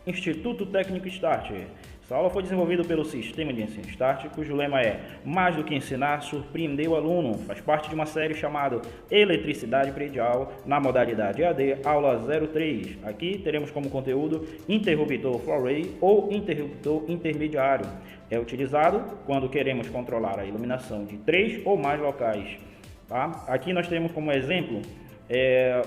Instituto Técnico Start. Essa aula foi desenvolvida pelo Sistema de Ensino Start, cujo lema é Mais do que ensinar, surpreender o aluno. Faz parte de uma série chamada Eletricidade Predial, na modalidade EAD, aula 03. Aqui teremos como conteúdo interruptor flow array ou interruptor intermediário. É utilizado quando queremos controlar a iluminação de 3 ou mais locais. Tá? Aqui nós temos como exemplo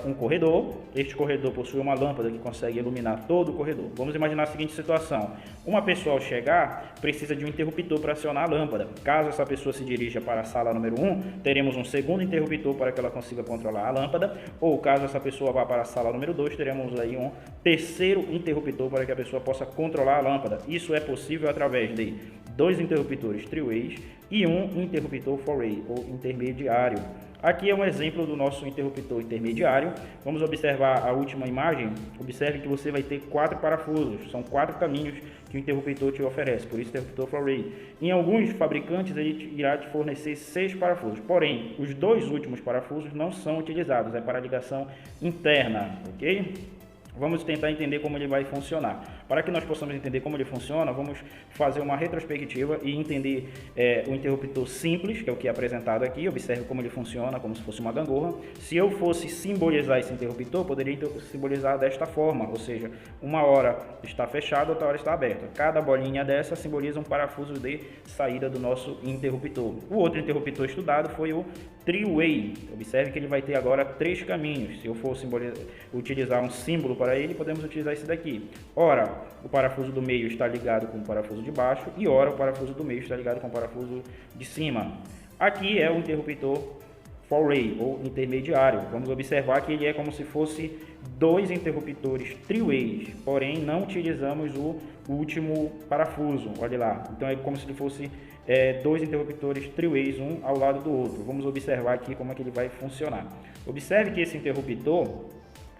um corredor. Este corredor possui uma lâmpada que consegue iluminar todo o corredor. Vamos imaginar a seguinte situação: uma pessoa ao chegar precisa de um interruptor para acionar a lâmpada. Caso essa pessoa se dirija para a sala número 1, teremos um segundo interruptor para que ela consiga controlar a lâmpada, ou caso essa pessoa vá para a sala número 2, teremos aí um terceiro interruptor para que a pessoa possa controlar a lâmpada. Isso é possível através de 2 interruptores three-ways e um interruptor four-way ou intermediário. Aqui é um exemplo do nosso interruptor intermediário. Vamos observar a última imagem. Observe que você vai ter 4 parafusos. São 4 caminhos que o interruptor te oferece, por isso interruptor four-way. Em alguns fabricantes ele irá te fornecer 6 parafusos. Porém, os 2 últimos parafusos não são utilizados. É para ligação interna, ok? Vamos tentar entender como ele vai funcionar. Para que nós possamos entender como ele funciona, vamos fazer uma retrospectiva e entender o interruptor simples, que é o que é apresentado aqui. Observe como ele funciona, como se fosse uma gangorra. Se eu fosse simbolizar esse interruptor, poderia simbolizar desta forma, ou seja, uma hora está fechado, outra hora está aberta. Cada bolinha dessa simboliza um parafuso de saída do nosso interruptor. O outro interruptor estudado foi o three-way. Observe que ele vai ter agora 3 caminhos. Se eu for utilizar um símbolo para ele, podemos utilizar esse daqui. Ora, o parafuso do meio está ligado com o parafuso de baixo e ora o parafuso do meio está ligado com o parafuso de cima. Aqui é o interruptor four-way ou intermediário. Vamos observar que ele é como se fosse 2 interruptores three-ways, porém não utilizamos o último parafuso. Olha lá, então é como se ele fosse 2 interruptores three-ways, um ao lado do outro. Vamos observar aqui como é que ele vai funcionar. Observe que esse interruptor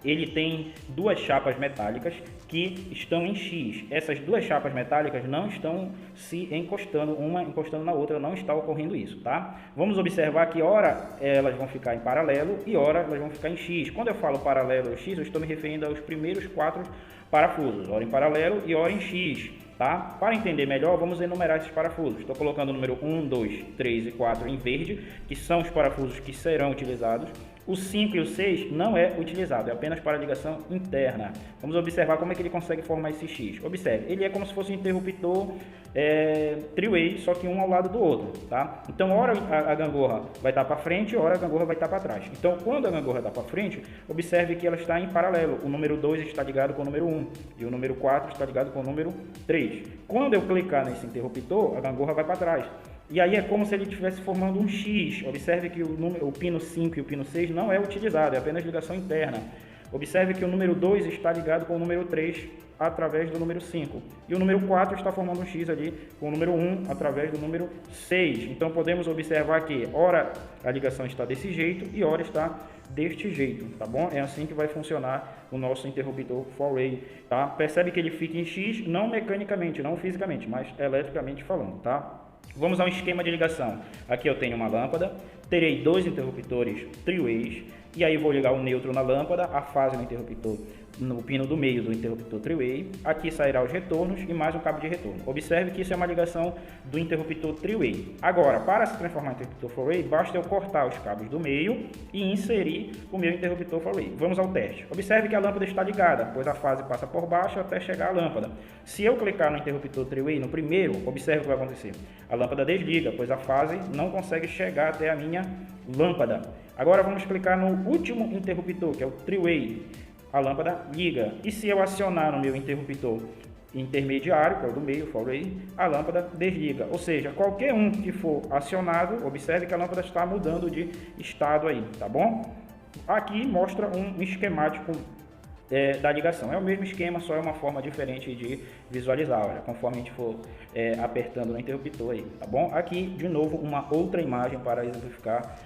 ele tem 2 chapas metálicas que estão em X. Essas 2 chapas metálicas não estão se encostando, uma encostando na outra, não está ocorrendo isso, tá? Vamos observar que ora elas vão ficar em paralelo e ora elas vão ficar em X. Quando eu falo paralelo ou X, eu estou me referindo aos primeiros 4 parafusos, ora em paralelo e ora em X. Tá? Para entender melhor, vamos enumerar esses parafusos. Estou colocando o número 1, 2, 3 e 4 em verde, que são os parafusos que serão utilizados. O 5 e o 6 não é utilizado, é apenas para ligação interna. Vamos observar como é que ele consegue formar esse X. Observe, ele é como se fosse um interruptor three-way, só que um ao lado do outro. Tá? Então, ora a gangorra vai estar para frente, ora a gangorra vai estar para trás. Então, quando a gangorra está para frente, observe que ela está em paralelo. O número 2 está ligado com o número 1 e o número 4 está ligado com o número 3. Quando eu clicar nesse interruptor, a gangorra vai para trás. E aí é como se ele estivesse formando um X. Observe que o pino 5 e o pino 6 não é utilizado, é apenas ligação interna. Observe que o número 2 está ligado com o número 3 através do número 5. E o número 4 está formando um X ali com o número 1 através do número 6. Então podemos observar que ora a ligação está desse jeito e ora está deste jeito, tá bom? É assim que vai funcionar o nosso interruptor four-way, tá? Percebe que ele fica em X, não mecanicamente, não fisicamente, mas eletricamente falando, tá? Vamos ao esquema de ligação. Aqui eu tenho uma lâmpada, terei 2 interruptores three-ways, e aí vou ligar o neutro na lâmpada, a fase no interruptor, no pino do meio do interruptor three-way. Aqui sairá os retornos e mais um cabo de retorno. Observe que isso é uma ligação do interruptor three-way. Agora, para se transformar em interruptor four-way, basta eu cortar os cabos do meio e inserir o meu interruptor four-way. Vamos ao teste. Observe que a lâmpada está ligada, pois a fase passa por baixo até chegar à lâmpada. Se eu clicar no interruptor three-way, no primeiro, observe o que vai acontecer. A lâmpada desliga, pois a fase não consegue chegar até a minha lâmpada. Agora vamos clicar no último interruptor, que é o three-way. A lâmpada liga. E se eu acionar o meu interruptor intermediário, que é o do meio, four-way, a lâmpada desliga. Ou seja, qualquer um que for acionado, observe que a lâmpada está mudando de estado aí, tá bom? Aqui mostra um esquemático da ligação. É o mesmo esquema, só é uma forma diferente de visualizar, olha, conforme a gente for apertando no interruptor aí, tá bom? Aqui, de novo, uma outra imagem para exemplificar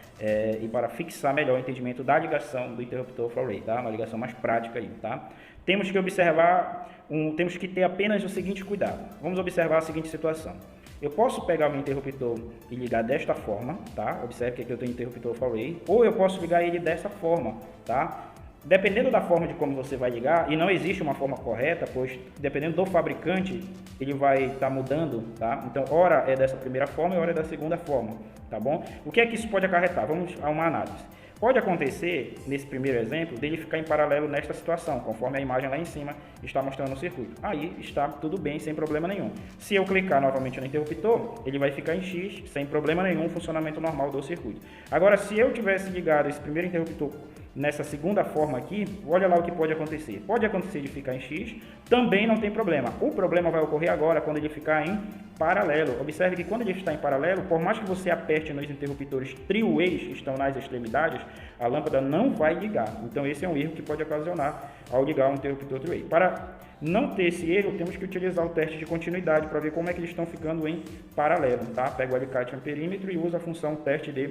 e para fixar melhor o entendimento da ligação do interruptor four-way, tá? Uma ligação mais prática aí, tá? Temos que observar, temos que ter apenas o seguinte cuidado. Vamos observar a seguinte situação. Eu posso pegar o meu interruptor e ligar desta forma, tá? Observe que aqui eu tenho interruptor four-way, ou eu posso ligar ele dessa forma, tá? Dependendo da forma de como você vai ligar, e não existe uma forma correta, pois dependendo do fabricante, ele vai estar mudando, tá? Então, ora é dessa primeira forma e ora é da segunda forma, tá bom? O que é que isso pode acarretar? Vamos a uma análise. Pode acontecer, nesse primeiro exemplo, dele ficar em paralelo nesta situação, conforme a imagem lá em cima está mostrando o circuito. Aí está tudo bem, sem problema nenhum. Se eu clicar novamente no interruptor, ele vai ficar em X, sem problema nenhum, funcionamento normal do circuito. Agora, se eu tivesse ligado esse primeiro interruptor nessa segunda forma aqui, olha lá o que pode acontecer. Pode acontecer de ficar em X, também não tem problema. O problema vai ocorrer agora quando ele ficar em paralelo. Observe que quando ele está em paralelo, por mais que você aperte nos interruptores three-ways que estão nas extremidades, a lâmpada não vai ligar. Então esse é um erro que pode ocasionar ao ligar um interruptor three-way. Para não ter esse erro, temos que utilizar o teste de continuidade para ver como é que eles estão ficando em paralelo, tá? Pega o alicate no perímetro e usa a função teste de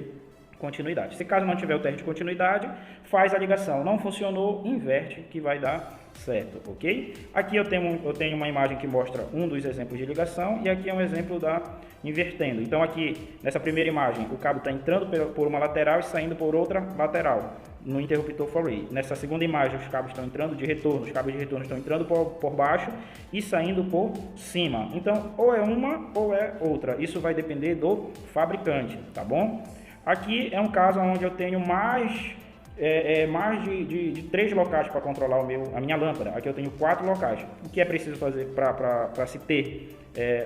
continuidade. Se caso não tiver o teste de continuidade, faz a ligação. Não funcionou, inverte, que vai dar certo, ok? Aqui eu tenho uma imagem que mostra um dos exemplos de ligação e aqui é um exemplo da invertendo. Então aqui, nessa primeira imagem, o cabo está entrando por uma lateral e saindo por outra lateral no interruptor four-way. Nessa segunda imagem, os cabos estão entrando de retorno, os cabos de retorno estão entrando por baixo e saindo por cima. Então, ou é uma ou é outra. Isso vai depender do fabricante, tá bom? Aqui é um caso onde eu tenho mais de 3 locais para controlar a minha lâmpada. Aqui eu tenho 4 locais. O que é preciso fazer para se ter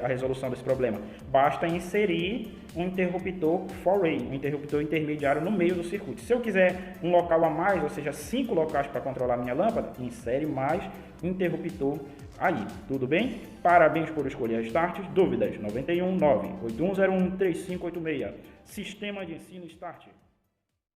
a resolução desse problema? Basta inserir um interruptor four-way, um interruptor intermediário no meio do circuito. Se eu quiser um local a mais, ou seja, 5 locais para controlar a minha lâmpada, insere mais interruptor aí, tudo bem? Parabéns por escolher a Start. Dúvidas? 91 98101 3586. Sistema de ensino Start.